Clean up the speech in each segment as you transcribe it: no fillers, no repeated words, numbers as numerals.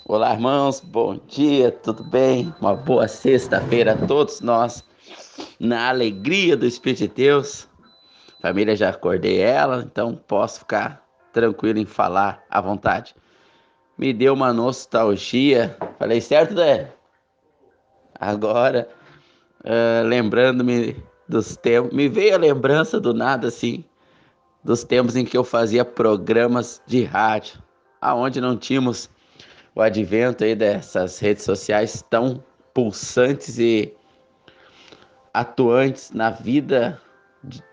Olá, irmãos, bom dia, tudo bem? Uma boa sexta-feira a todos nós, na alegria do Espírito de Deus. Família, já acordei ela, então posso ficar tranquilo em falar à vontade. Me deu uma nostalgia, falei certo, Dé? Agora, lembrando-me dos tempos, me veio a lembrança do nada, assim, dos tempos em que eu fazia programas de rádio, aonde não tínhamos o advento aí dessas redes sociais tão pulsantes e atuantes na vida de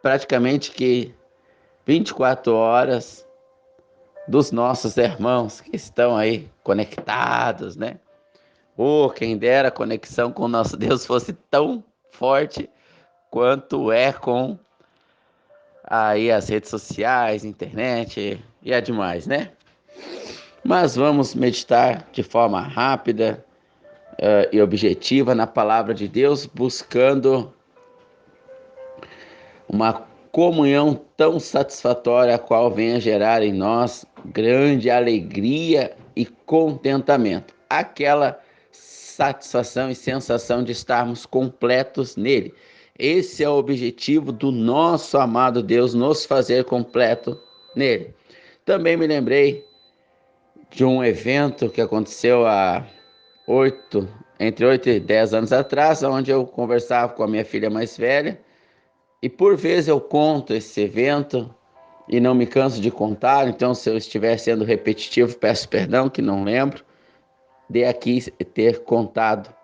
praticamente que 24 horas dos nossos irmãos que estão aí conectados, né? Oh, quem dera a conexão com o nosso Deus fosse tão forte quanto é com aí as redes sociais, internet e a demais, né? Mas vamos meditar de forma rápida e objetiva na palavra de Deus, buscando uma comunhão tão satisfatória, a qual venha gerar em nós grande alegria e contentamento. Aquela satisfação e sensação de estarmos completos nele. Esse é o objetivo do nosso amado Deus, nos fazer completo nele. Também me lembrei de um evento que aconteceu entre 8 e 10 anos atrás, onde eu conversava com a minha filha mais velha. E por vezes eu conto esse evento e não me canso de contar, então se eu estiver sendo repetitivo, peço perdão que não lembro de aqui ter contado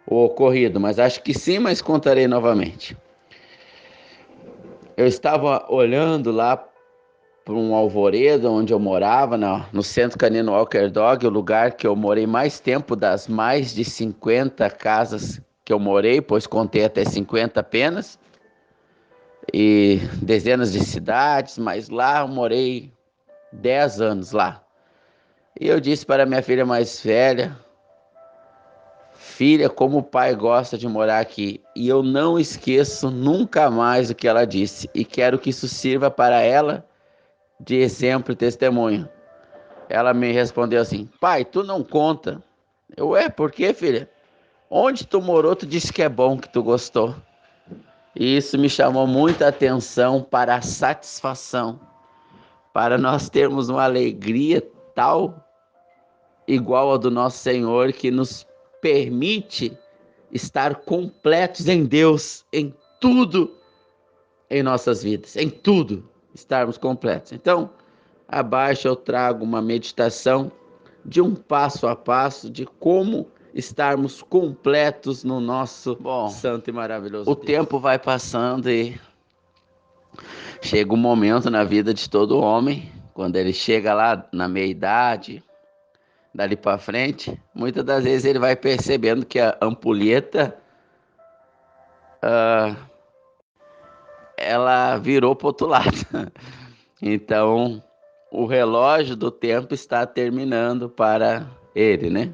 o ocorrido, mas acho que sim, mas contarei novamente. Eu estava olhando lá para um alvoredo onde eu morava, no Centro Canino Walker Dog, o lugar que eu morei mais tempo das mais de 50 casas que eu morei, pois contei até 50 apenas. E dezenas de cidades, mas lá eu morei 10 anos lá. E eu disse para minha filha mais velha, filha, como o pai gosta de morar aqui. E eu não esqueço nunca mais o que ela disse. E quero que isso sirva para ela de exemplo e testemunho. Ela me respondeu assim, pai, tu não conta. Por quê, filha? Onde tu morou, tu disse que é bom, que tu gostou. E isso me chamou muita atenção para a satisfação, para nós termos uma alegria tal, igual ao do nosso Senhor, que nos permite estar completos em Deus, em tudo em nossas vidas, em tudo estarmos completos. Então, abaixo eu trago uma meditação de um passo a passo de como estarmos completos no nosso santo e maravilhoso Deus. O tempo vai passando e chega um momento na vida de todo homem, quando ele chega lá na meia-idade, dali para frente, muitas das vezes ele vai percebendo que a ampulheta ela virou para outro lado. Então, o relógio do tempo está terminando para ele, né?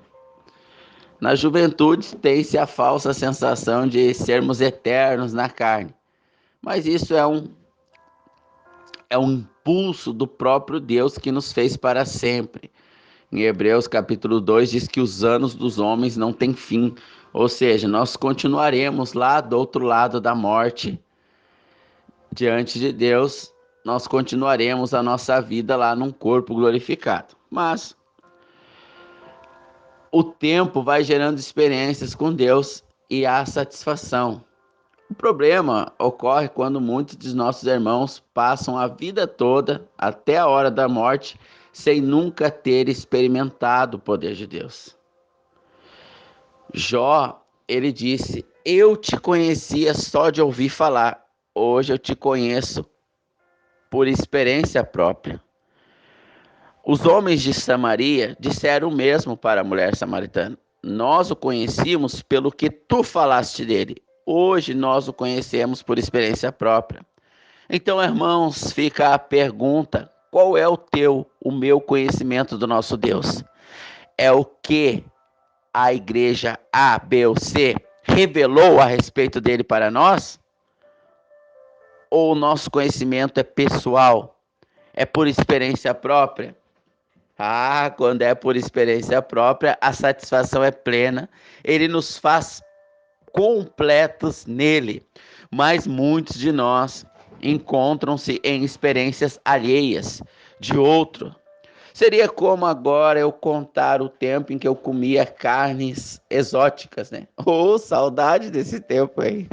Na juventude tem-se a falsa sensação de sermos eternos na carne, mas isso é um impulso do próprio Deus que nos fez para sempre. Em Hebreus capítulo 2 diz que os anos dos homens não têm fim, ou seja, nós continuaremos lá do outro lado da morte, diante de Deus, nós continuaremos a nossa vida lá num corpo glorificado. Mas o tempo vai gerando experiências com Deus e a satisfação. O problema ocorre quando muitos de nossos irmãos passam a vida toda, até a hora da morte, sem nunca ter experimentado o poder de Deus. Jó, ele disse, eu te conhecia só de ouvir falar, hoje eu te conheço por experiência própria. Os homens de Samaria disseram o mesmo para a mulher samaritana. Nós o conhecíamos pelo que tu falaste dele. Hoje nós o conhecemos por experiência própria. Então, irmãos, fica a pergunta: qual é o meu conhecimento do nosso Deus? É o que a igreja A, B ou C revelou a respeito dele para nós? Ou o nosso conhecimento é pessoal? É por experiência própria? Ah, quando é por experiência própria, a satisfação é plena. Ele nos faz completos nele. Mas muitos de nós encontram-se em experiências alheias de outro. Seria como agora eu contar o tempo em que eu comia carnes exóticas, né? Oh, saudade desse tempo, hein?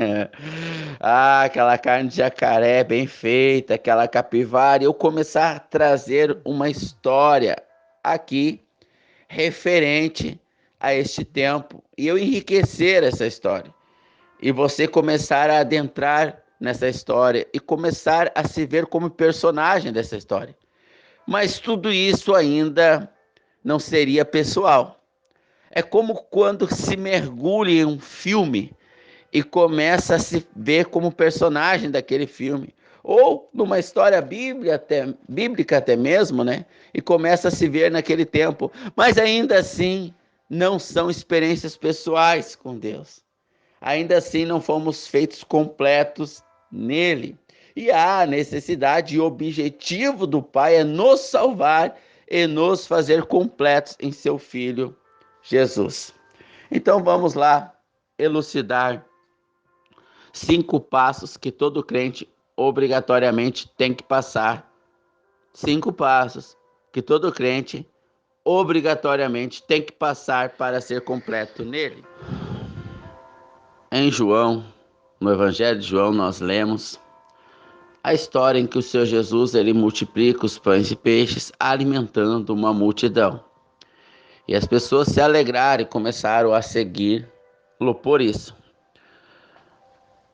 Ah, aquela carne de jacaré bem feita, aquela capivara. E eu começar a trazer uma história aqui referente a este tempo. E eu enriquecer essa história. E você começar a adentrar nessa história e começar a se ver como personagem dessa história. Mas tudo isso ainda não seria pessoal. É como quando se mergulha em um filme e começa a se ver como personagem daquele filme. Ou numa história bíblica até mesmo, né? E começa a se ver naquele tempo. Mas ainda assim, não são experiências pessoais com Deus. Ainda assim, não fomos feitos completos nele. E a necessidade e objetivo do Pai é nos salvar e nos fazer completos em seu Filho Jesus. Então vamos lá elucidar 5 passos que todo crente obrigatoriamente tem que passar. 5 passos que todo crente obrigatoriamente tem que passar para ser completo nele. Em João, no Evangelho de João, nós lemos a história em que o Senhor Jesus ele multiplica os pães e peixes, alimentando uma multidão. E as pessoas se alegraram e começaram a segui-lo por isso.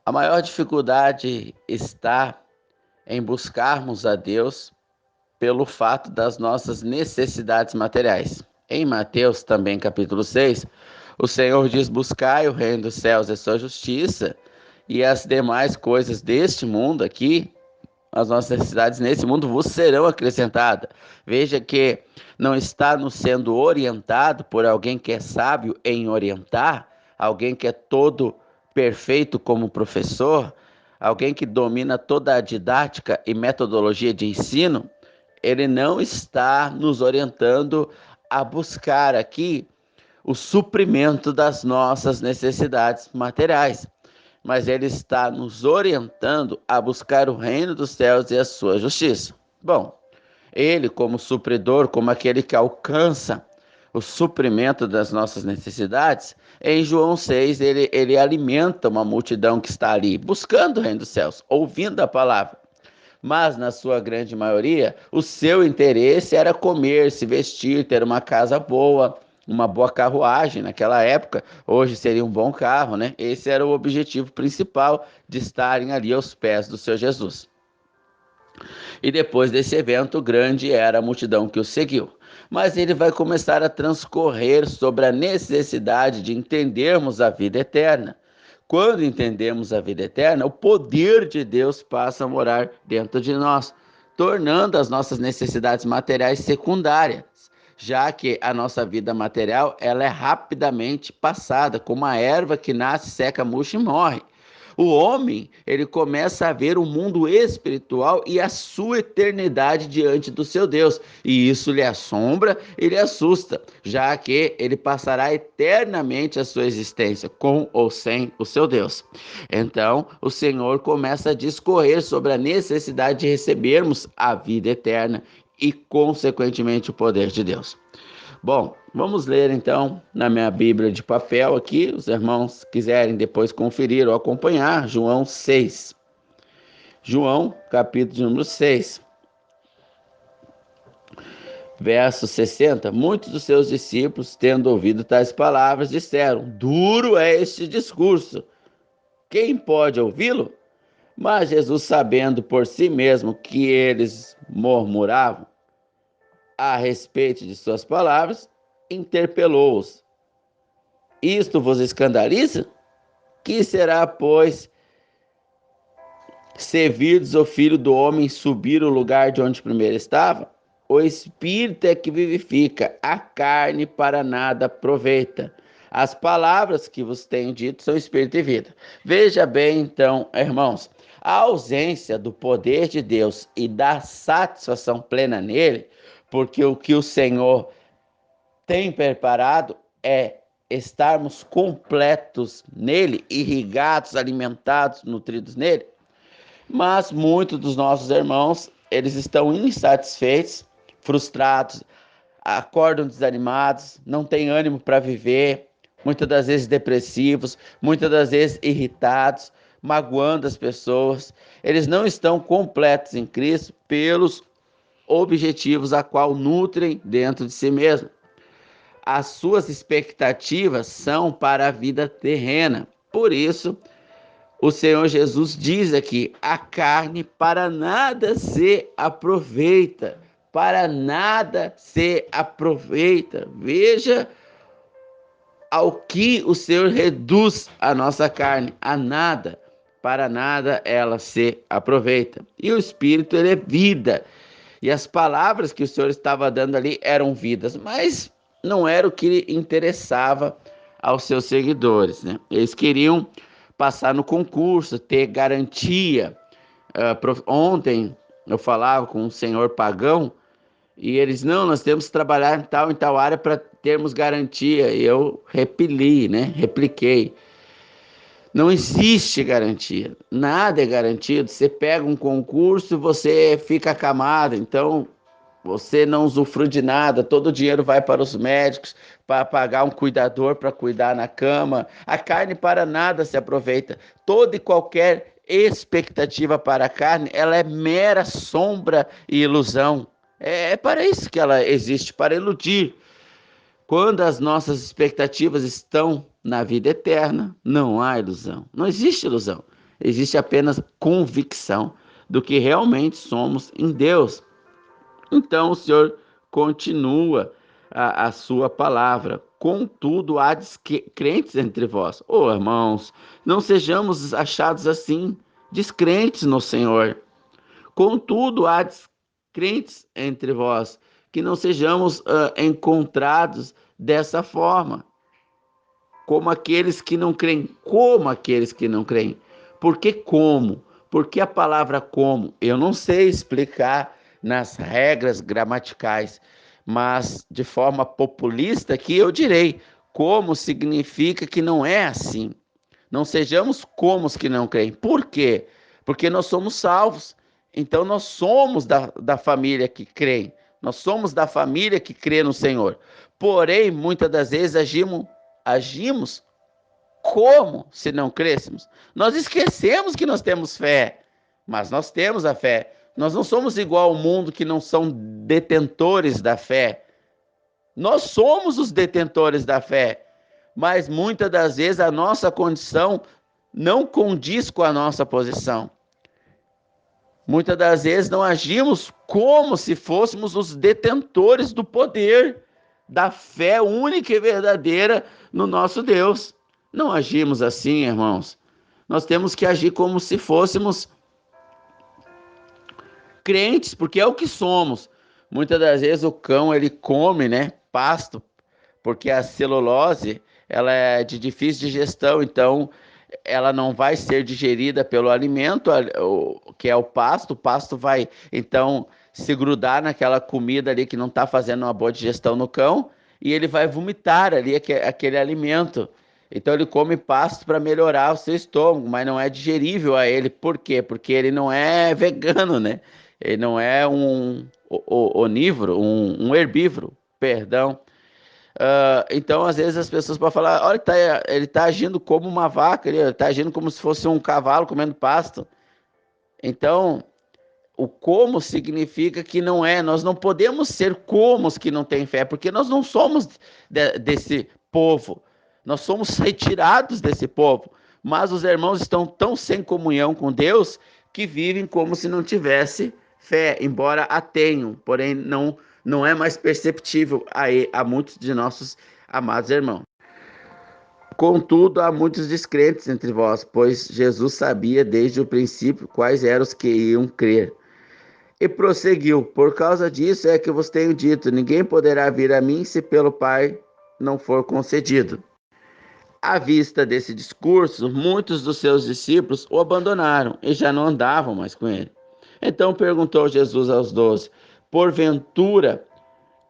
A maior dificuldade está em buscarmos a Deus pelo fato das nossas necessidades materiais. Em Mateus, também capítulo 6, o Senhor diz: buscai o reino dos céus e a sua justiça, e as demais coisas deste mundo aqui, as nossas necessidades nesse mundo vos serão acrescentadas. Veja que não está nos sendo orientado por alguém que é sábio em orientar, alguém que é todo perfeito como professor, alguém que domina toda a didática e metodologia de ensino. Ele não está nos orientando a buscar aqui o suprimento das nossas necessidades materiais, mas ele está nos orientando a buscar o reino dos céus e a sua justiça. Bom, ele como supridor, como aquele que alcança o suprimento das nossas necessidades, em João 6 ele alimenta uma multidão que está ali buscando o reino dos céus, ouvindo a palavra. Mas, na sua grande maioria, o seu interesse era comer, se vestir, ter uma casa boa, uma boa carruagem naquela época. Hoje seria um bom carro, né? Esse era o objetivo principal de estarem ali aos pés do Senhor Jesus. E depois desse evento, grande era a multidão que o seguiu. Mas ele vai começar a transcorrer sobre a necessidade de entendermos a vida eterna. Quando entendemos a vida eterna, o poder de Deus passa a morar dentro de nós, tornando as nossas necessidades materiais secundárias, já que a nossa vida material ela é rapidamente passada, como a erva que nasce, seca, murcha e morre. O homem, ele começa a ver o mundo espiritual e a sua eternidade diante do seu Deus. E isso lhe assombra e lhe assusta, já que ele passará eternamente a sua existência, com ou sem o seu Deus. Então, o Senhor começa a discorrer sobre a necessidade de recebermos a vida eterna e, consequentemente, o poder de Deus. Bom, vamos ler então na minha Bíblia de papel aqui, os irmãos quiserem depois conferir ou acompanhar, João 6. João, capítulo número 6, verso 60. Muitos dos seus discípulos, tendo ouvido tais palavras, disseram: duro é este discurso, quem pode ouvi-lo? Mas Jesus, sabendo por si mesmo que eles murmuravam a respeito de suas palavras, interpelou-os: isto vos escandaliza? Que será, pois, se virdes o Filho do Homem subir o lugar de onde primeiro estava? O Espírito é que vivifica, a carne para nada aproveita. As palavras que vos tenho dito são Espírito e vida. Veja bem, então, irmãos, a ausência do poder de Deus e da satisfação plena nele porque o que o Senhor tem preparado é estarmos completos nele, irrigados, alimentados, nutridos nele. Mas muitos dos nossos irmãos, eles estão insatisfeitos, frustrados, acordam desanimados, não têm ânimo para viver, muitas das vezes depressivos, muitas das vezes irritados, magoando as pessoas. Eles não estão completos em Cristo pelos objetivos a qual nutrem dentro de si mesmo. As suas expectativas são para a vida terrena. Por isso, o Senhor Jesus diz aqui: a carne para nada se aproveita, para nada se aproveita. Veja ao que o Senhor reduz a nossa carne, a nada, para nada ela se aproveita. E o Espírito, ele é vida. E as palavras que o Senhor estava dando ali eram vidas, mas não era o que interessava aos seus seguidores, né? Eles queriam passar no concurso, ter garantia. Ontem eu falava com um senhor pagão e eles, não, nós temos que trabalhar em tal área para termos garantia. E eu repliquei. Não existe garantia, nada é garantido. Você pega um concurso e você fica acamado, então você não usufrui de nada, todo o dinheiro vai para os médicos, para pagar um cuidador para cuidar na cama. A carne para nada se aproveita. Toda e qualquer expectativa para a carne, ela é mera sombra e ilusão. É para isso que ela existe, para iludir. Quando as nossas expectativas estão na vida eterna, não há ilusão. Não existe ilusão. Existe apenas convicção do que realmente somos em Deus. Então o Senhor continua a sua palavra. Contudo, há descrentes entre vós. Irmãos, não sejamos achados assim, descrentes no Senhor. Contudo, há descrentes entre vós, que não sejamos encontrados dessa forma, como aqueles que não creem. Como aqueles que não creem. Por que como? Porque a palavra como, eu não sei explicar nas regras gramaticais, mas de forma populista aqui eu direi, como significa que não é assim. Não sejamos como os que não creem. Por quê? Porque nós somos salvos. Então nós somos da família que crê. Nós somos da família que crê no Senhor. Porém, muitas das vezes agimos como se não crêssemos. Nós esquecemos que nós temos fé, mas nós temos a fé. Nós não somos igual ao mundo que não são detentores da fé. Nós somos os detentores da fé, mas muitas das vezes a nossa condição não condiz com a nossa posição. Muitas das vezes não agimos como se fôssemos os detentores do poder, da fé única e verdadeira no nosso Deus. Não agimos assim, irmãos. Nós temos que agir como se fôssemos crentes, porque é o que somos. Muitas das vezes o cão, ele come, pasto, porque a celulose, ela é de difícil digestão, então ela não vai ser digerida pelo alimento, que é o pasto vai, então, se grudar naquela comida ali que não está fazendo uma boa digestão no cão, e ele vai vomitar ali aquele alimento. Então ele come pasto para melhorar o seu estômago, mas não é digerível a ele. Por quê? Porque ele não é vegano, né? Ele não é um onívoro, um herbívoro, perdão. Então, às vezes as pessoas podem falar, olha, ele tá agindo como uma vaca, ele está agindo como se fosse um cavalo comendo pasto. Então, o como significa que não é, nós não podemos ser como os que não têm fé, porque nós não somos desse povo, nós somos retirados desse povo, mas os irmãos estão tão sem comunhão com Deus que vivem como se não tivesse fé, embora a tenham, porém não é mais perceptível a muitos de nossos amados irmãos. Contudo, há muitos descrentes entre vós, pois Jesus sabia desde o princípio quais eram os que iam crer. E prosseguiu, por causa disso é que vos tenho dito, ninguém poderá vir a mim se pelo Pai não for concedido. À vista desse discurso, muitos dos seus discípulos o abandonaram e já não andavam mais com ele. Então perguntou Jesus aos 12, porventura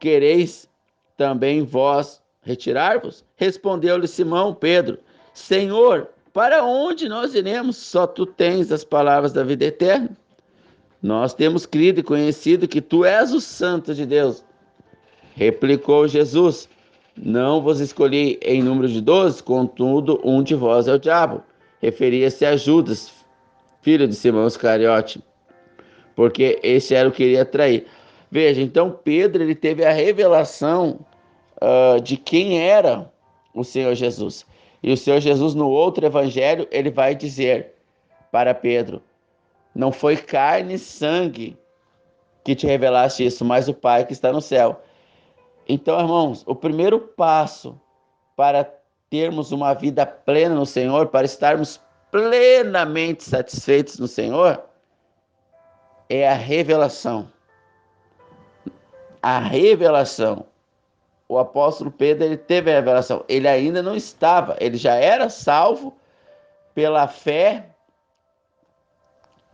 quereis também vós retirar-vos? Respondeu-lhe Simão Pedro: Senhor, para onde nós iremos? Só tu tens as palavras da vida eterna. Nós temos crido e conhecido que tu és o Santo de Deus. Replicou Jesus: Não vos escolhi em número de 12, contudo, um de vós é o diabo. Referia-se a Judas, filho de Simão Iscariote, porque esse era o que iria trair. Veja, então Pedro ele teve a revelação de quem era o Senhor Jesus. E o Senhor Jesus, no outro evangelho, ele vai dizer para Pedro: Não foi carne e sangue que te revelaste isso, mas o Pai que está no céu. Então, irmãos, o primeiro passo para termos uma vida plena no Senhor, para estarmos plenamente satisfeitos no Senhor, é a revelação. A revelação. O apóstolo Pedro, ele teve a revelação. Ele ainda não estava, ele já era salvo pela fé,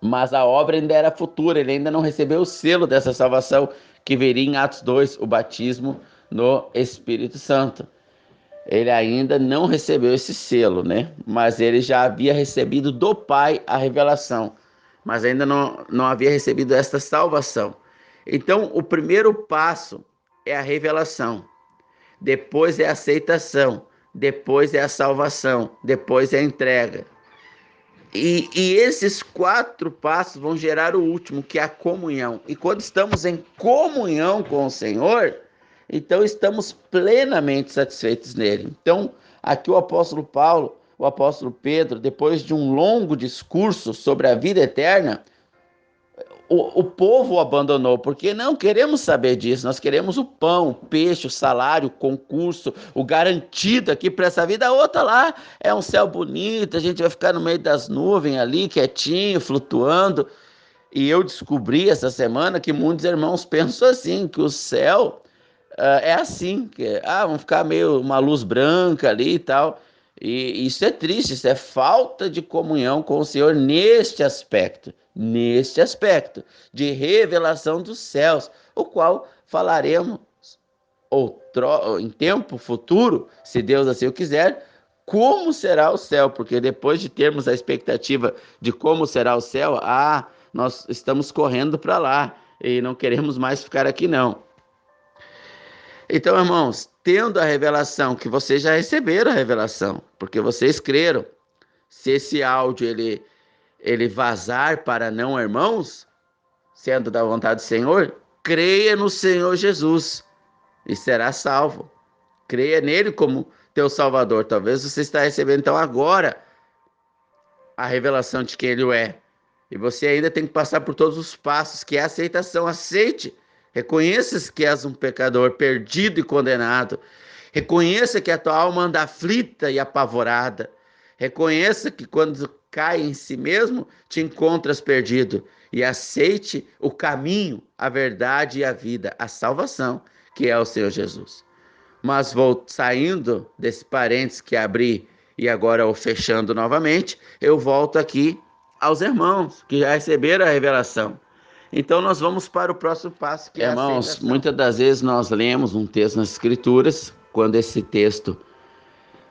mas a obra ainda era futura, ele ainda não recebeu o selo dessa salvação que viria em Atos 2, o batismo no Espírito Santo. Ele ainda não recebeu esse selo, né? Mas ele já havia recebido do Pai a revelação, mas ainda não havia recebido esta salvação. Então, o primeiro passo é a revelação, depois é a aceitação, depois é a salvação, depois é a entrega. E esses 4 passos vão gerar o último, que é a comunhão. E quando estamos em comunhão com o Senhor, então estamos plenamente satisfeitos nele. Então, aqui o apóstolo Paulo, o apóstolo Pedro, depois de um longo discurso sobre a vida eterna, o povo o abandonou, porque não queremos saber disso, nós queremos o pão, o peixe, o salário, o concurso, o garantido aqui para essa vida. A outra lá é um céu bonito, a gente vai ficar no meio das nuvens ali, quietinho, flutuando. E eu descobri essa semana que muitos irmãos pensam assim, que o céu é assim, que vão ficar meio uma luz branca ali e tal. E isso é triste, isso é falta de comunhão com o Senhor neste aspecto de revelação dos céus, o qual falaremos em tempo futuro, se Deus assim o quiser, como será o céu, porque depois de termos a expectativa de como será o céu, nós estamos correndo para lá e não queremos mais ficar aqui não. Então, irmãos, tendo a revelação, que vocês já receberam a revelação, porque vocês creram, se esse áudio ele vazar para não irmãos, sendo da vontade do Senhor, creia no Senhor Jesus e será salvo. Creia nele como teu Salvador. Talvez você está recebendo então agora a revelação de quem ele é. E você ainda tem que passar por todos os passos, que é a aceitação. Aceite. Reconheça que és um pecador perdido e condenado. Reconheça que a tua alma anda aflita e apavorada. Reconheça que quando cai em si mesmo, te encontras perdido. E aceite o caminho, a verdade e a vida, a salvação, que é o Senhor Jesus. Mas vou saindo desse parênteses que abri e agora o fechando novamente, eu volto aqui aos irmãos que já receberam a revelação. Então nós vamos para o próximo passo, que é a aceitação. Muitas das vezes nós lemos um texto nas Escrituras, quando esse texto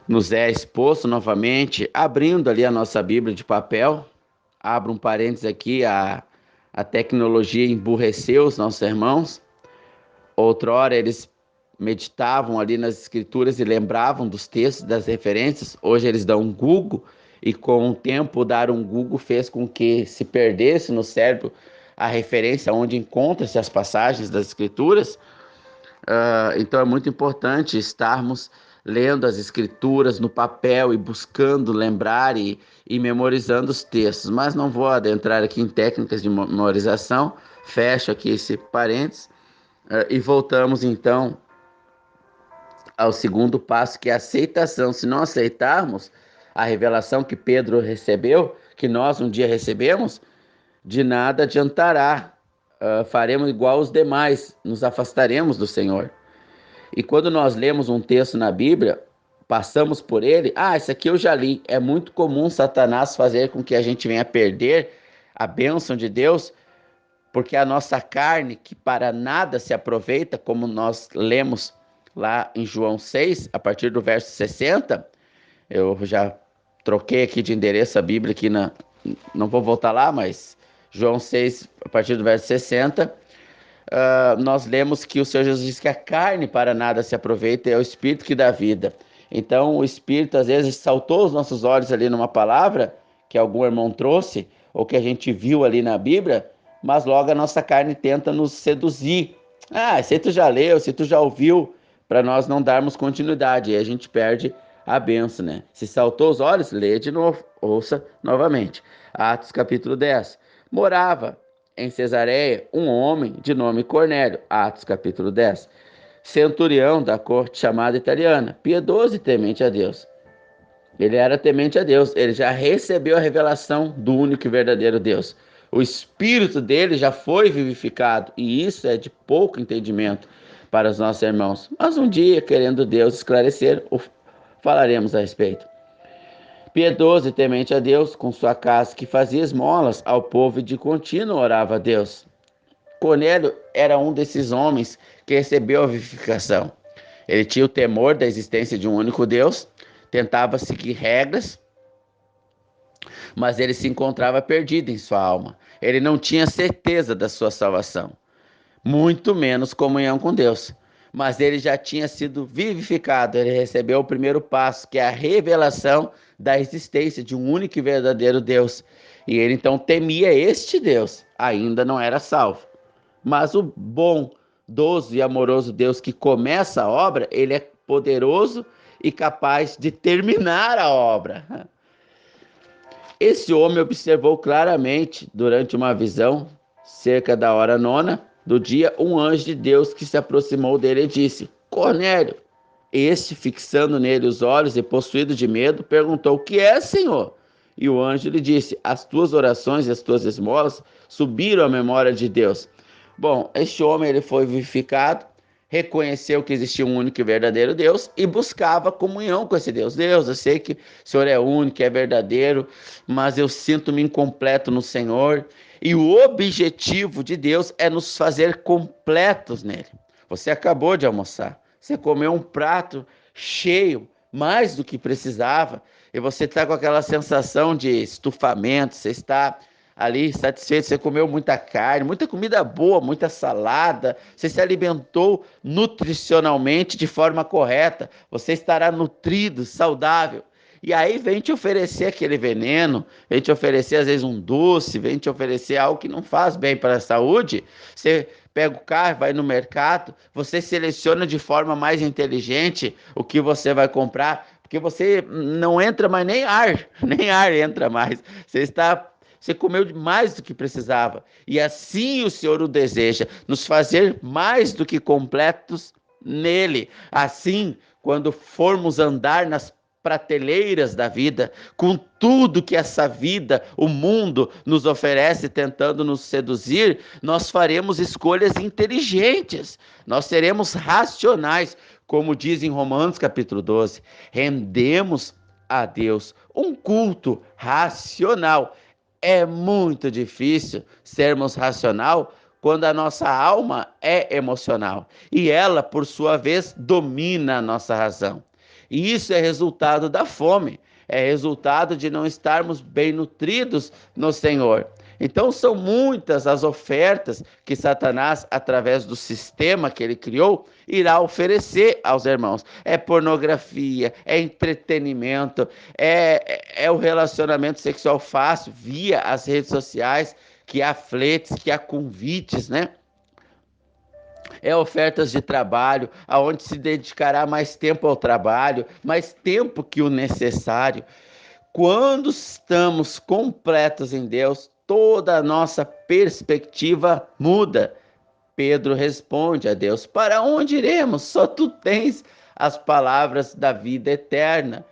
nos é exposto novamente, abrindo ali a nossa Bíblia de papel, abro um parênteses aqui, a tecnologia emburreceu os nossos irmãos. Outrora eles meditavam ali nas Escrituras e lembravam dos textos, das referências. Hoje eles dão um Google, e com o tempo dar um Google fez com que se perdesse no cérebro a referência onde encontram-se as passagens das Escrituras. Então é muito importante estarmos lendo as Escrituras no papel e buscando lembrar e memorizando os textos. Mas não vou adentrar aqui em técnicas de memorização. Fecho aqui esse parênteses e voltamos então ao segundo passo, que é a aceitação. Se não aceitarmos a revelação que Pedro recebeu, que nós um dia recebemos, de nada adiantará. Faremos igual os demais, nos afastaremos do Senhor. E quando nós lemos um texto na Bíblia, passamos por ele, isso aqui eu já li. É muito comum Satanás fazer com que a gente venha perder a bênção de Deus porque a nossa carne, que para nada se aproveita, como nós lemos lá em João 6, a partir do verso 60, eu já troquei aqui de endereço a Bíblia aqui não vou voltar lá, mas João 6, a partir do verso 60, nós lemos que o Senhor Jesus disse que a carne para nada se aproveita, é o Espírito que dá vida. Então o Espírito às vezes saltou os nossos olhos ali numa palavra que algum irmão trouxe, ou que a gente viu ali na Bíblia, mas logo a nossa carne tenta nos seduzir. Ah, se tu já leu, se tu já ouviu, para nós não darmos continuidade, e a gente perde a benção, né? Se saltou os olhos, lê de novo, ouça novamente. Atos capítulo 10. Morava em Cesareia um homem de nome Cornélio, Atos capítulo 10, centurião da corte chamada italiana, piedoso e temente a Deus. Ele era temente a Deus, ele já recebeu a revelação do único e verdadeiro Deus. O espírito dele já foi vivificado, e isso é de pouco entendimento para os nossos irmãos. Mas um dia, querendo Deus esclarecer, falaremos a respeito. Piedoso e temente a Deus, com sua casa que fazia esmolas ao povo e de contínuo orava a Deus. Cornélio era um desses homens que recebeu a vivificação. Ele tinha o temor da existência de um único Deus, tentava seguir regras, mas ele se encontrava perdido em sua alma. Ele não tinha certeza da sua salvação, muito menos comunhão com Deus. Mas ele já tinha sido vivificado, ele recebeu o primeiro passo, que é a revelação da existência de um único e verdadeiro Deus. E ele então temia este Deus, ainda não era salvo. Mas o bondoso e amoroso Deus que começa a obra, ele é poderoso e capaz de terminar a obra. Esse homem observou claramente, durante uma visão, cerca da hora 9 do dia, um anjo de Deus que se aproximou dele e disse: Cornélio. Este, fixando nele os olhos e possuído de medo, perguntou: O que é, Senhor? E o anjo lhe disse: As tuas orações e as tuas esmolas subiram à memória de Deus. Bom, este homem ele foi vivificado, reconheceu que existia um único e verdadeiro Deus e buscava comunhão com esse Deus. Deus, eu sei que o Senhor é único, é verdadeiro, mas eu sinto-me incompleto no Senhor. E o objetivo de Deus é nos fazer completos nele. Você acabou de almoçar, você comeu um prato cheio, mais do que precisava, e você está com aquela sensação de estufamento, você está ali satisfeito, você comeu muita carne, muita comida boa, muita salada, você se alimentou nutricionalmente de forma correta, você estará nutrido, saudável. E aí vem te oferecer aquele veneno, vem te oferecer às vezes um doce, vem te oferecer algo que não faz bem para a saúde. Você pega o carro, vai no mercado, você seleciona de forma mais inteligente o que você vai comprar, porque você não entra mais nem ar entra mais. Você comeu mais do que precisava. E assim o Senhor o deseja, nos fazer mais do que completos nele. Assim, quando formos andar nas prateleiras da vida, com tudo que essa vida, o mundo nos oferece, tentando nos seduzir, nós faremos escolhas inteligentes, nós seremos racionais, como diz em Romanos capítulo 12, rendemos a Deus um culto racional. É muito difícil sermos racional quando a nossa alma é emocional e ela, por sua vez, domina a nossa razão. E isso é resultado da fome, é resultado de não estarmos bem nutridos no Senhor. Então são muitas as ofertas que Satanás, através do sistema que ele criou, irá oferecer aos irmãos. É pornografia, é entretenimento, é o relacionamento sexual fácil via as redes sociais, que há fletes, que há convites, né? É ofertas de trabalho, aonde se dedicará mais tempo ao trabalho, mais tempo que o necessário. Quando estamos completos em Deus, toda a nossa perspectiva muda. Pedro responde a Deus: Para onde iremos? Só tu tens as palavras da vida eterna.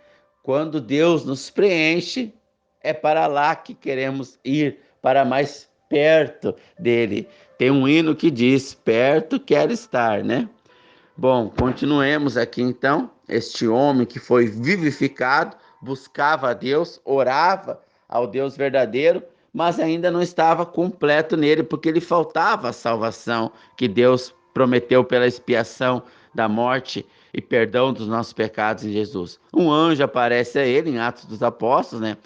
Quando Deus nos preenche, é para lá que queremos ir, para mais perto dele. Tem um hino que diz: Perto quero estar, né? Bom, continuemos aqui então. Este homem que foi vivificado, buscava a Deus, orava ao Deus verdadeiro, mas ainda não estava completo nele, porque lhe faltava a salvação que Deus prometeu pela expiação da morte e perdão dos nossos pecados em Jesus. Um anjo aparece a ele em Atos dos Apóstolos, né?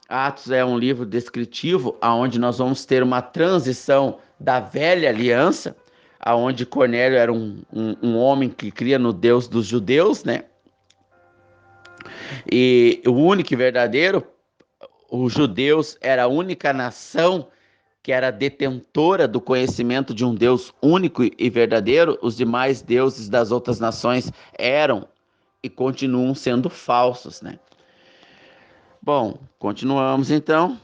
Atos é um livro descritivo, onde nós vamos ter uma transição da velha aliança, aonde Cornélio era um homem que cria no Deus dos judeus, né? E o único e verdadeiro, os judeus era a única nação que era detentora do conhecimento de um Deus único e verdadeiro. Os demais deuses das outras nações eram e continuam sendo falsos, né? Bom, continuamos então.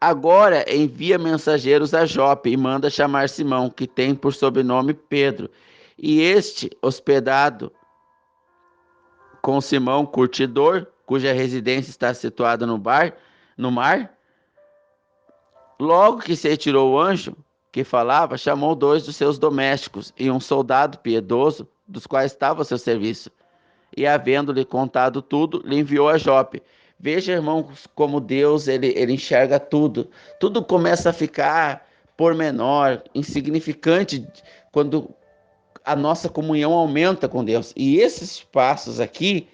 Agora envia mensageiros a Jope e manda chamar Simão, que tem por sobrenome Pedro. E este, hospedado com Simão, curtidor, cuja residência está situada no mar, logo que se retirou o anjo que falava, chamou 2 dos seus domésticos e um soldado piedoso, dos quais estava ao seu serviço. E, havendo-lhe contado tudo, lhe enviou a Jope. Veja, irmãos, como Deus ele enxerga tudo. Tudo começa a ficar pormenor, insignificante, quando a nossa comunhão aumenta com Deus. E esses passos aqui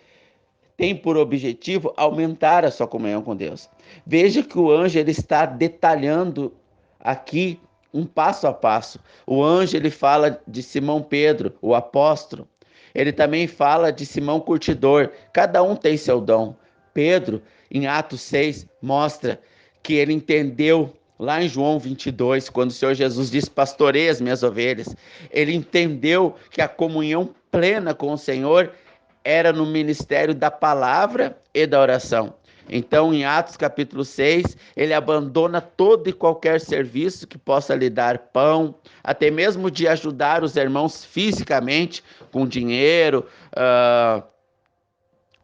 têm por objetivo aumentar a sua comunhão com Deus. Veja que o anjo ele está detalhando aqui um passo a passo. O anjo ele fala de Simão Pedro, o apóstolo. Ele também fala de Simão Curtidor. Cada um tem seu dom. Pedro, em Atos 6, mostra que ele entendeu lá em João 22, quando o Senhor Jesus diz: pastorei as minhas ovelhas. Ele entendeu que a comunhão plena com o Senhor era no ministério da palavra e da oração. Então, em Atos capítulo 6, ele abandona todo e qualquer serviço que possa lhe dar pão, até mesmo de ajudar os irmãos fisicamente, com dinheiro,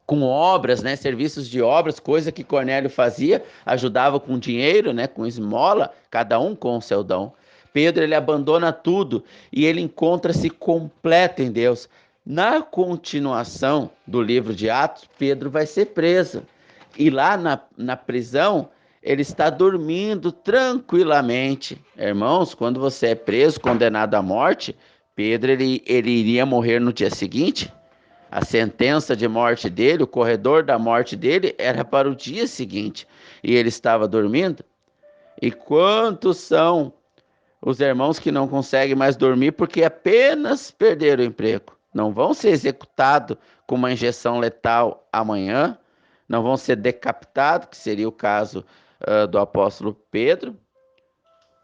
com obras, né, serviços de obras, coisa que Cornélio fazia, ajudava com dinheiro, né, com esmola, cada um com o seu dom. Pedro, ele abandona tudo e ele encontra-se completo em Deus. Na continuação do livro de Atos, Pedro vai ser preso. E lá na prisão, ele está dormindo tranquilamente. Irmãos, quando você é preso, condenado à morte, Pedro ele iria morrer no dia seguinte. A sentença de morte dele, o corredor da morte dele, era para o dia seguinte. E ele estava dormindo. E quantos são os irmãos que não conseguem mais dormir porque apenas perderam o emprego? Não vão ser executados com uma injeção letal amanhã, não vão ser decapitados, que seria o caso do apóstolo Pedro,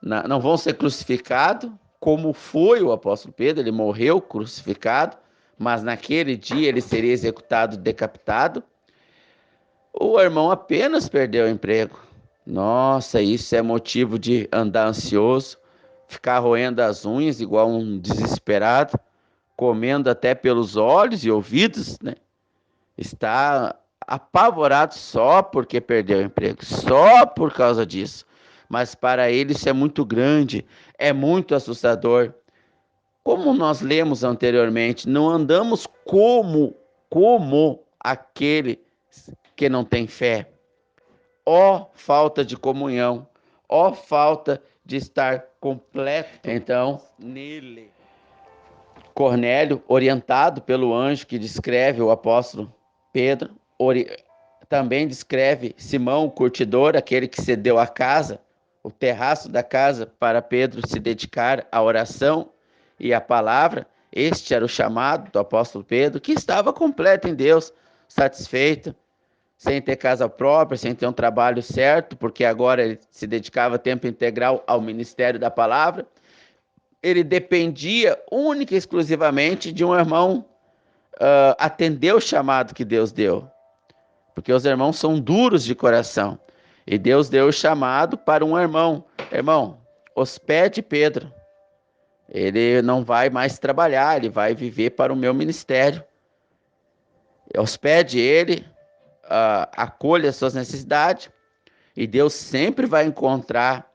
não vão ser crucificados, como foi o apóstolo Pedro, ele morreu crucificado, mas naquele dia ele seria executado, decapitado. O irmão apenas perdeu o emprego. Nossa, isso é motivo de andar ansioso, ficar roendo as unhas igual um desesperado, comendo até pelos olhos e ouvidos, né? Está apavorado só porque perdeu o emprego, só por causa disso. Mas para ele isso é muito grande, é muito assustador. Como nós lemos anteriormente, não andamos como aquele que não tem fé. Ó falta de comunhão, ó falta de estar completo. Então, nele, Cornélio, orientado pelo anjo que descreve o apóstolo Pedro, também descreve Simão, o curtidor, aquele que cedeu a casa, o terraço da casa, para Pedro se dedicar à oração e à palavra. Este era o chamado do apóstolo Pedro, que estava completo em Deus, satisfeito, sem ter casa própria, sem ter um trabalho certo, porque agora ele se dedicava a tempo integral ao ministério da palavra. Ele dependia única e exclusivamente de um irmão atender o chamado que Deus deu, porque os irmãos são duros de coração, e Deus deu o chamado para um irmão: irmão, hospede Pedro, ele não vai mais trabalhar, ele vai viver para o meu ministério, hospede ele, acolha as suas necessidades, e Deus sempre vai encontrar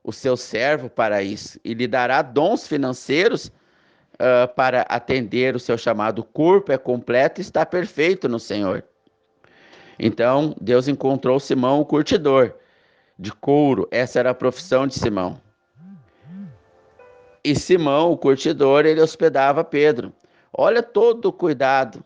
o seu servo para isso, e lhe dará dons financeiros para atender o seu chamado. O corpo é completo e está perfeito no Senhor. Então, Deus encontrou Simão, o curtidor de couro. Essa era a profissão de Simão. E Simão, o curtidor, ele hospedava Pedro. Olha todo o cuidado.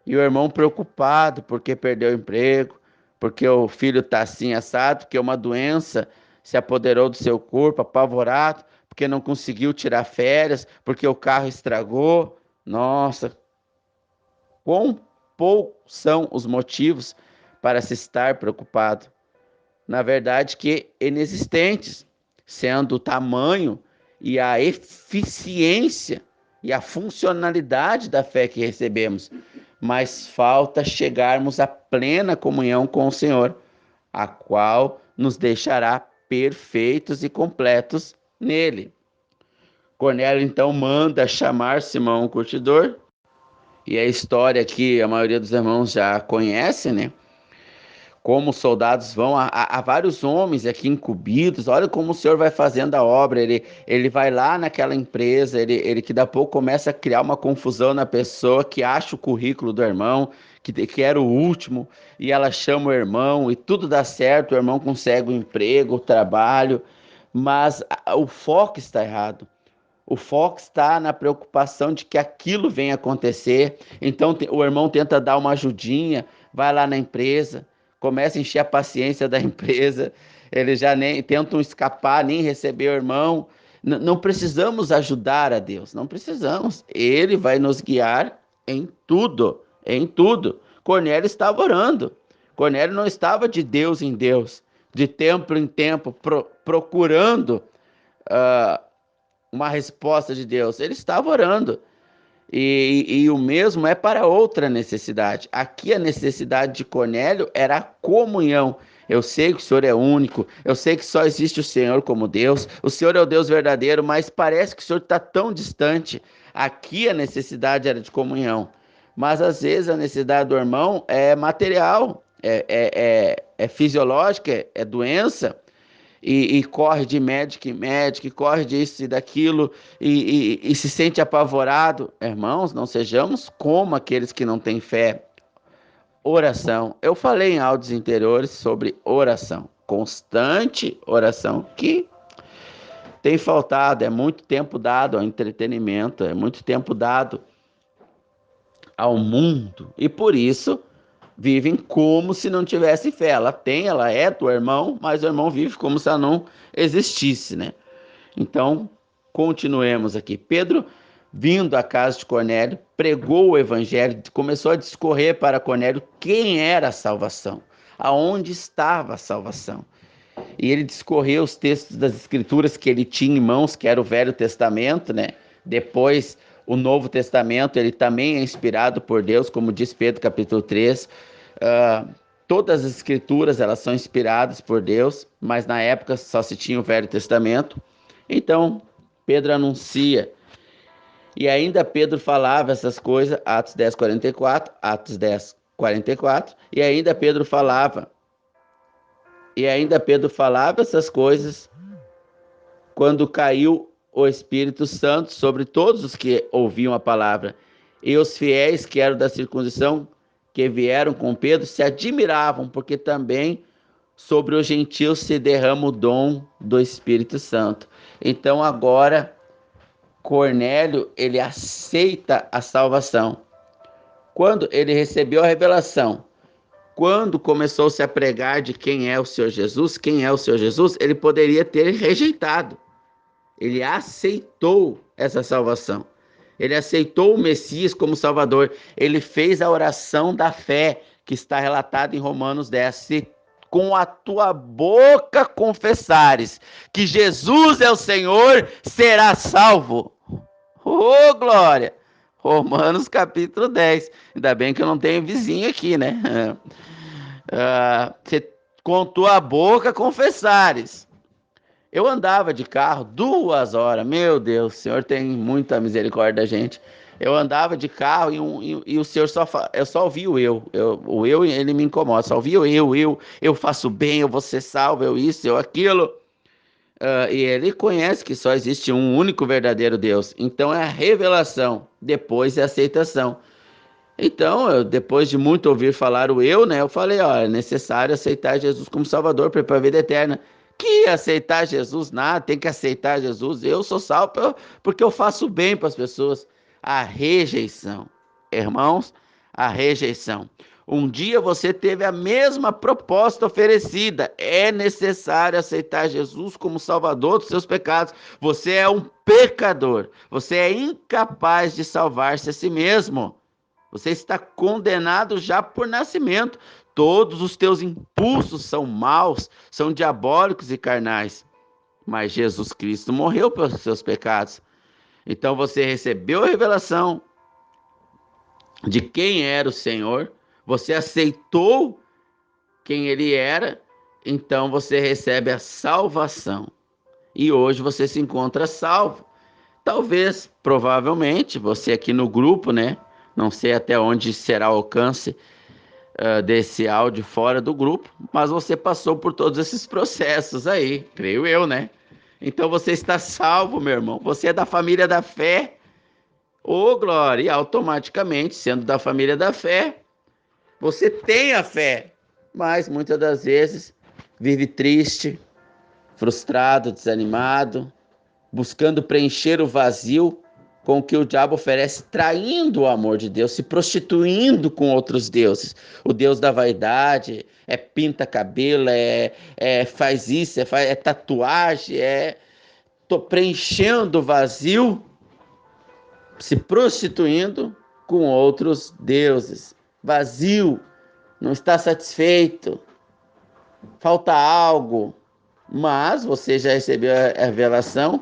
E o irmão preocupado porque perdeu o emprego, porque o filho está assim assado, porque uma doença se apoderou do seu corpo, apavorado, porque não conseguiu tirar férias, porque o carro estragou. Nossa, quão poucos são os motivos para se estar preocupado. Na verdade, que inexistentes, sendo o tamanho e a eficiência e a funcionalidade da fé que recebemos. Mas falta chegarmos à plena comunhão com o Senhor, a qual nos deixará perfeitos e completos nele. Cornélio então manda chamar Simão o curtidor, e a história que a maioria dos irmãos já conhece, né? Como os soldados vão, há vários homens aqui incumbidos, olha como o Senhor vai fazendo a obra, ele vai lá naquela empresa, ele que daqui a pouco começa a criar uma confusão na pessoa que acha o currículo do irmão, que era o último, e ela chama o irmão, e tudo dá certo, o irmão consegue o emprego, o trabalho, mas o foco está errado. O foco está na preocupação de que aquilo venha acontecer. Então o irmão tenta dar uma ajudinha, vai lá na empresa, começa a encher a paciência da empresa. Eles já nem tentam escapar, nem receber o irmão. Não precisamos ajudar a Deus, não precisamos. Ele vai nos guiar em tudo, em tudo. Cornélio estava orando. Cornélio não estava de Deus em Deus, de tempo em tempo, procurando uh, uma resposta de Deus. Ele estava orando. E o mesmo é para outra necessidade. Aqui a necessidade de Cornélio era a comunhão. Eu sei que o Senhor é único, eu sei que só existe o Senhor como Deus, o Senhor é o Deus verdadeiro, mas parece que o Senhor está tão distante. Aqui a necessidade era de comunhão. Mas às vezes a necessidade do irmão é material, é fisiológica, é doença, e corre de médico em médico, e corre disso e daquilo, e se sente apavorado. Irmãos, não sejamos como aqueles que não têm fé. Oração. Eu falei em áudios interiores sobre oração. Constante oração, que tem faltado. É muito tempo dado ao entretenimento, é muito tempo dado ao mundo. E por isso vivem como se não tivesse fé. Ela é do irmão, mas o irmão vive como se ela não existisse, né? Então, continuemos aqui. Pedro, vindo à casa de Cornélio, pregou o evangelho, começou a discorrer para Cornélio quem era a salvação, aonde estava a salvação. E ele discorreu os textos das escrituras que ele tinha em mãos, que era o Velho Testamento, né? Depois, o Novo Testamento, ele também é inspirado por Deus, como diz Pedro capítulo 3. Todas as escrituras, elas são inspiradas por Deus, mas na época só se tinha o Velho Testamento. Então, Pedro anuncia. E ainda Pedro falava essas coisas, Atos 10, 44, Atos 10, 44, e ainda Pedro falava. E ainda Pedro falava essas coisas quando caiu o Espírito Santo sobre todos os que ouviam a palavra. E os fiéis que eram da circuncisão, que vieram com Pedro, se admiravam, porque também sobre os gentios se derrama o dom do Espírito Santo. Então agora Cornélio, ele aceita a salvação. Quando ele recebeu a revelação, quando começou-se a pregar de quem é o Senhor Jesus, ele poderia ter rejeitado. Ele aceitou essa salvação. Ele aceitou o Messias como Salvador. Ele fez a oração da fé, que está relatada em Romanos 10. Se com a tua boca confessares que Jesus é o Senhor, serás salvo. Oh, glória! Romanos capítulo 10. Ainda bem que eu não tenho vizinho aqui, né? Se com tua boca confessares. Eu andava de carro 2 horas, meu Deus, o Senhor tem muita misericórdia da gente. Eu andava de carro e o Senhor eu só ouvia o eu, ele me incomoda, só ouvia eu faço bem, eu vou ser salvo, eu isso, eu aquilo. E ele conhece que só existe um único verdadeiro Deus. Então é a revelação, depois é a aceitação. Então, depois de muito ouvir falar o eu, né, eu falei, ó, é necessário aceitar Jesus como Salvador para a vida eterna. Que aceitar Jesus nada, tem que aceitar Jesus. Eu sou salvo porque eu faço bem para as pessoas. A rejeição, irmãos, a rejeição. Um dia você teve a mesma proposta oferecida. É necessário aceitar Jesus como Salvador dos seus pecados. Você é um pecador. Você é incapaz de salvar-se a si mesmo. Você está condenado já por nascimento. Todos os teus impulsos são maus, são diabólicos e carnais. Mas Jesus Cristo morreu pelos seus pecados. Então você recebeu a revelação de quem era o Senhor, você aceitou quem ele era, então você recebe a salvação. E hoje você se encontra salvo. Talvez, provavelmente, você aqui no grupo, né? Não sei até onde será o alcance desse áudio fora do grupo, mas você passou por todos esses processos aí, creio eu, né? Então você está salvo, meu irmão. Você é da família da fé. Ô, glória! E automaticamente, sendo da família da fé, você tem a fé, mas muitas das vezes vive triste, frustrado, desanimado, buscando preencher o vazio com o que o diabo oferece, traindo o amor de Deus, se prostituindo com outros deuses. O Deus da vaidade, pinta cabelo, faz isso, é tatuagem, tô preenchendo o vazio, se prostituindo com outros deuses. Vazio, não está satisfeito, falta algo, mas você já recebeu a revelação,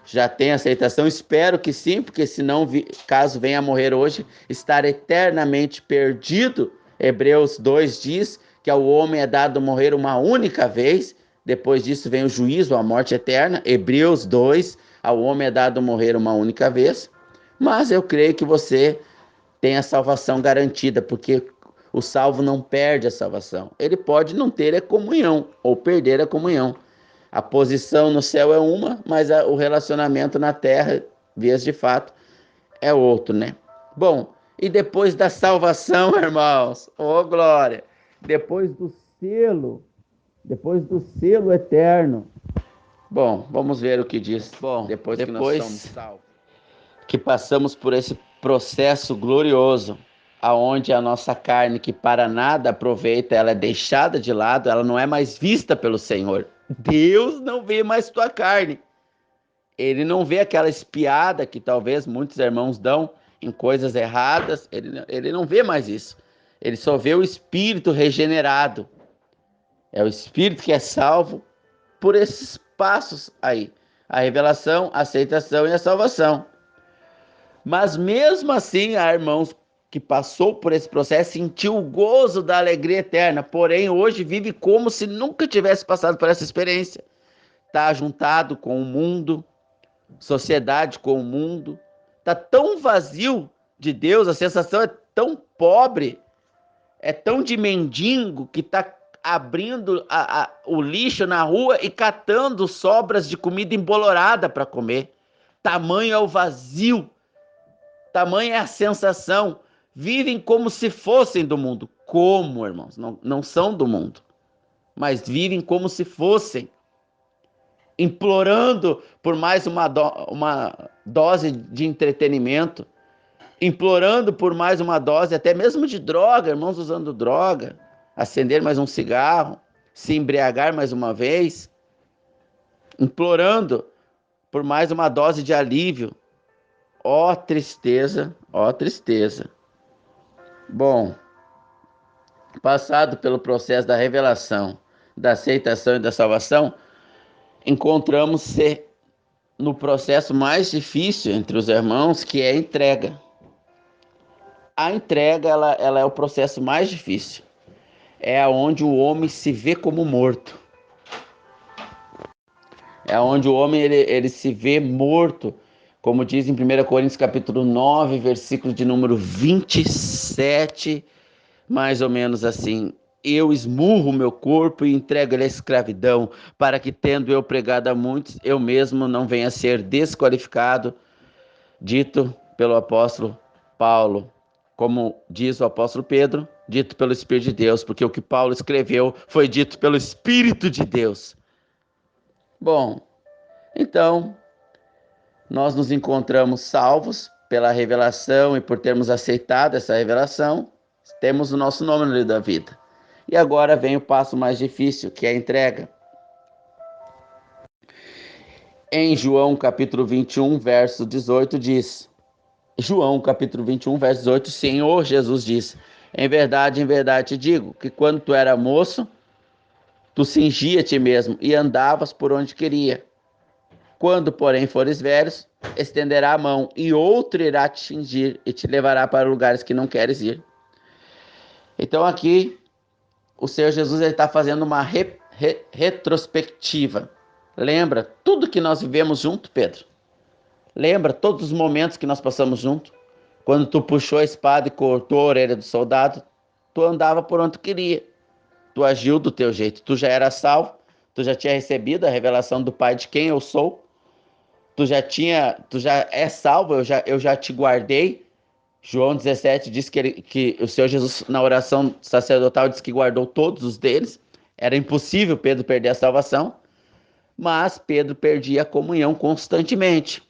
já tem aceitação, espero que sim, porque senão, caso venha a morrer hoje, estar eternamente perdido. Hebreus 2 diz que ao homem é dado morrer uma única vez, depois disso vem o juízo, a morte eterna. Hebreus 2, ao homem é dado morrer uma única vez, mas eu creio que você tem a salvação garantida, porque o salvo não perde a salvação. Ele pode não ter a comunhão ou perder a comunhão. A posição no céu é uma, mas o relacionamento na terra, vias de fato, é outro, né? Bom, e depois da salvação, irmãos, ô glória, depois do selo eterno. Bom, vamos ver o que diz. Bom, depois que nós somos salvos, que passamos por esse processo glorioso, aonde a nossa carne, que para nada aproveita, ela é deixada de lado, ela não é mais vista pelo Senhor. Deus não vê mais tua carne. Ele não vê aquela espiada que talvez muitos irmãos dão em coisas erradas. Ele não vê mais isso. Ele só vê o espírito regenerado. É o espírito que é salvo por esses passos aí. A revelação, a aceitação e a salvação. Mas mesmo assim, há irmãos que passou por esse processo, sentiu o gozo da alegria eterna, porém hoje vive como se nunca tivesse passado por essa experiência. Está juntado com o mundo, sociedade com o mundo, está tão vazio de Deus, a sensação é tão pobre, é tão de mendigo que está abrindo o lixo na rua e catando sobras de comida embolorada para comer. Tamanho é o vazio. Tamanha é a sensação. Vivem como se fossem do mundo. Como, irmãos? Não são do mundo. Mas vivem como se fossem. Implorando por mais uma dose de entretenimento. Implorando por mais uma dose, até mesmo de droga. Irmãos usando droga. Acender mais um cigarro. Se embriagar mais uma vez. Implorando por mais uma dose de alívio. Ó tristeza, ó tristeza. Bom, passado pelo processo da revelação, da aceitação e da salvação, encontramos-se no processo mais difícil entre os irmãos, que é a entrega. A entrega, ela é o processo mais difícil. É onde o homem se vê como morto. É onde o homem ele se vê morto, como diz em 1 Coríntios capítulo 9, versículo de número 27, mais ou menos assim: eu esmurro o meu corpo e entrego ele à escravidão, para que, tendo eu pregado a muitos, eu mesmo não venha a ser desqualificado, dito pelo apóstolo Paulo. como diz o apóstolo Pedro, dito pelo Espírito de Deus, porque o que Paulo escreveu foi dito pelo Espírito de Deus. Bom, então, nós nos encontramos salvos pela revelação e por termos aceitado essa revelação, temos o nosso nome no livro da vida. E agora vem o passo mais difícil, que é a entrega. Em João capítulo 21, verso 18 diz... João capítulo 21, verso 18, Senhor Jesus diz: em verdade te digo, que quando tu era moço, tu cingia a ti mesmo e andavas por onde queria. Quando, porém, fores velhos, estenderá a mão e outro irá te cingir e te levará para lugares que não queres ir. Então aqui, o Senhor Jesus está fazendo uma retrospectiva. Lembra tudo que nós vivemos junto, Pedro? Lembra todos os momentos que nós passamos junto? Quando tu puxou a espada e cortou a orelha do soldado, tu andava por onde tu queria. Tu agiu do teu jeito. Tu já era salvo, tu já tinha recebido a revelação do Pai de quem eu sou. Tu já é salvo, eu já te guardei. João 17 diz que o Senhor Jesus, na oração sacerdotal, diz que guardou todos os deles. Era impossível Pedro perder a salvação, mas Pedro perdia a comunhão constantemente.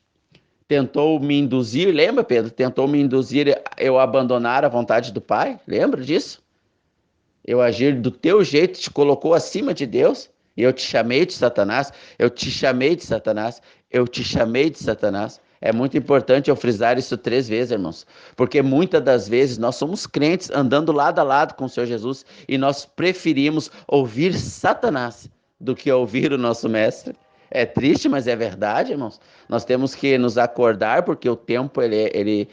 Tentou me induzir, lembra, Pedro? Tentou me induzir eu abandonar a vontade do Pai, lembra disso? Eu agir do teu jeito, te colocou acima de Deus, e eu te chamei de Satanás, eu te chamei de Satanás, eu te chamei de Satanás. É muito importante eu frisar isso 3 vezes, irmãos, porque muitas das vezes nós somos crentes andando lado a lado com o Senhor Jesus e nós preferimos ouvir Satanás do que ouvir o nosso mestre. É triste, mas é verdade, irmãos. Nós temos que nos acordar porque o tempo ele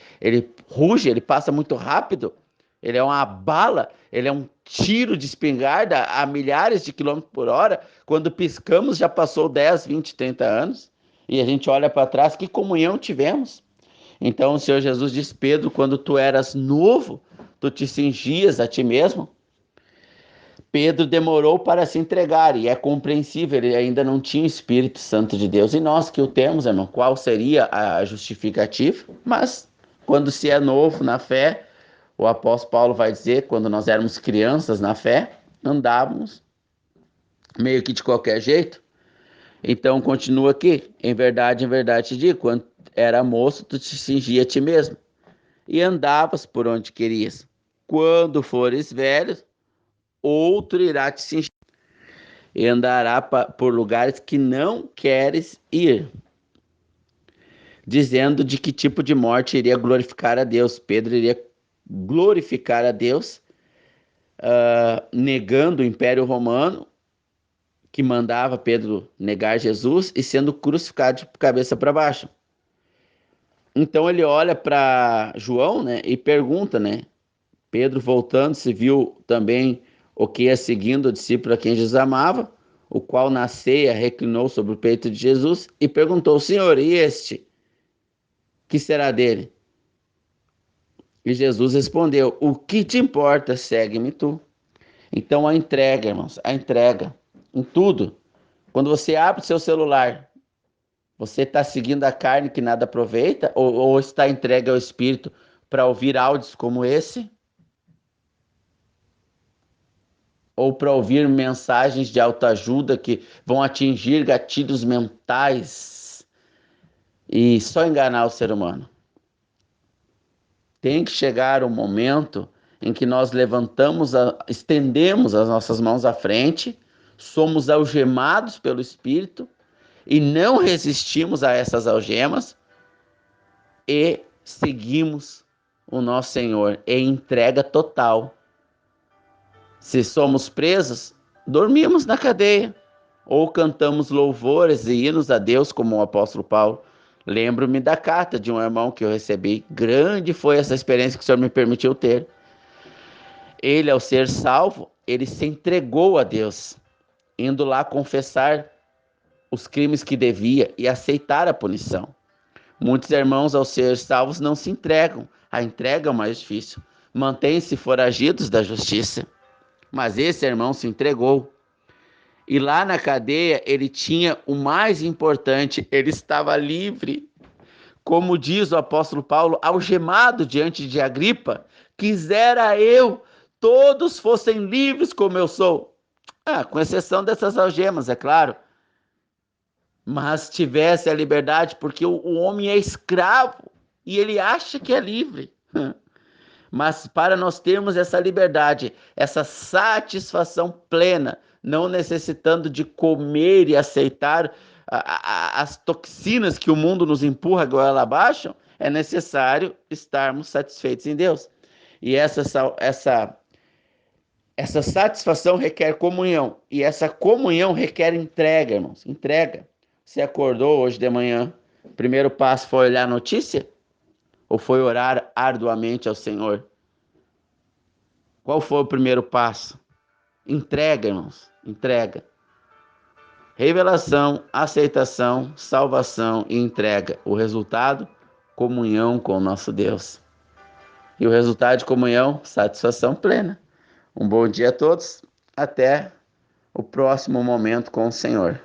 ruge, ele passa muito rápido. Ele é uma bala, ele é um tiro de espingarda a milhares de quilômetros por hora. Quando piscamos já passou 10, 20, 30 anos. E a gente olha para trás, que comunhão tivemos. Então o Senhor Jesus diz, Pedro, quando tu eras novo, tu te cingias a ti mesmo. Pedro demorou para se entregar, e é compreensível, ele ainda não tinha o Espírito Santo de Deus. E nós que o temos, irmão, qual seria a justificativa? Mas, quando se é novo na fé, o apóstolo Paulo vai dizer, quando nós éramos crianças na fé, andávamos meio que de qualquer jeito. Então, continua aqui, em verdade te digo, quando era moço, tu te cingia a ti mesmo, e andavas por onde querias. Quando fores velho, outro irá te cingir e andará por lugares que não queres ir, dizendo de que tipo de morte iria glorificar a Deus. Pedro iria glorificar a Deus, negando o Império Romano, que mandava Pedro negar Jesus, e sendo crucificado de cabeça para baixo. Então ele olha para João, né, e pergunta, né? Pedro, voltando-se, viu também o que ia seguindo o discípulo a quem Jesus amava, o qual na ceia reclinou sobre o peito de Jesus e perguntou: Senhor, e este? Que será dele? E Jesus respondeu: o que te importa? Segue-me tu. Então a entrega, irmãos, a entrega em tudo. Quando você abre o seu celular, você está seguindo a carne que nada aproveita ou está entregue ao Espírito para ouvir áudios como esse? Ou para ouvir mensagens de autoajuda que vão atingir gatilhos mentais e só enganar o ser humano? Tem que chegar o momento em que nós estendemos as nossas mãos à frente, somos algemados pelo Espírito e não resistimos a essas algemas e seguimos o nosso Senhor em entrega total. Se somos presos, dormimos na cadeia ou cantamos louvores e hinos a Deus, como o apóstolo Paulo. Lembro-me da carta de um irmão que eu recebi. Grande foi essa experiência que o Senhor me permitiu ter. Ele, ao ser salvo, ele se entregou a Deus, indo lá confessar os crimes que devia e aceitar a punição. Muitos irmãos, ao ser salvos, não se entregam. A entrega é o mais difícil. Mantêm-se foragidos da justiça. Mas esse irmão se entregou. E lá na cadeia, ele tinha o mais importante, ele estava livre. Como diz o apóstolo Paulo, algemado diante de Agripa, quisera eu todos fossem livres como eu sou. Com exceção dessas algemas, é claro. Mas tivesse a liberdade, porque o homem é escravo e ele acha que é livre. Mas para nós termos essa liberdade, essa satisfação plena, não necessitando de comer e aceitar as toxinas que o mundo nos empurra goela abaixo, é necessário estarmos satisfeitos em Deus. E essa satisfação requer comunhão. E essa comunhão requer entrega, irmãos. Entrega. Você acordou hoje de manhã, o primeiro passo foi olhar a notícia? Ou foi orar arduamente ao Senhor? Qual foi o primeiro passo? Entrega, irmãos. Entrega. Revelação, aceitação, salvação e entrega. O resultado, comunhão com o nosso Deus. E o resultado de comunhão, satisfação plena. Um bom dia a todos. Até o próximo momento com o Senhor.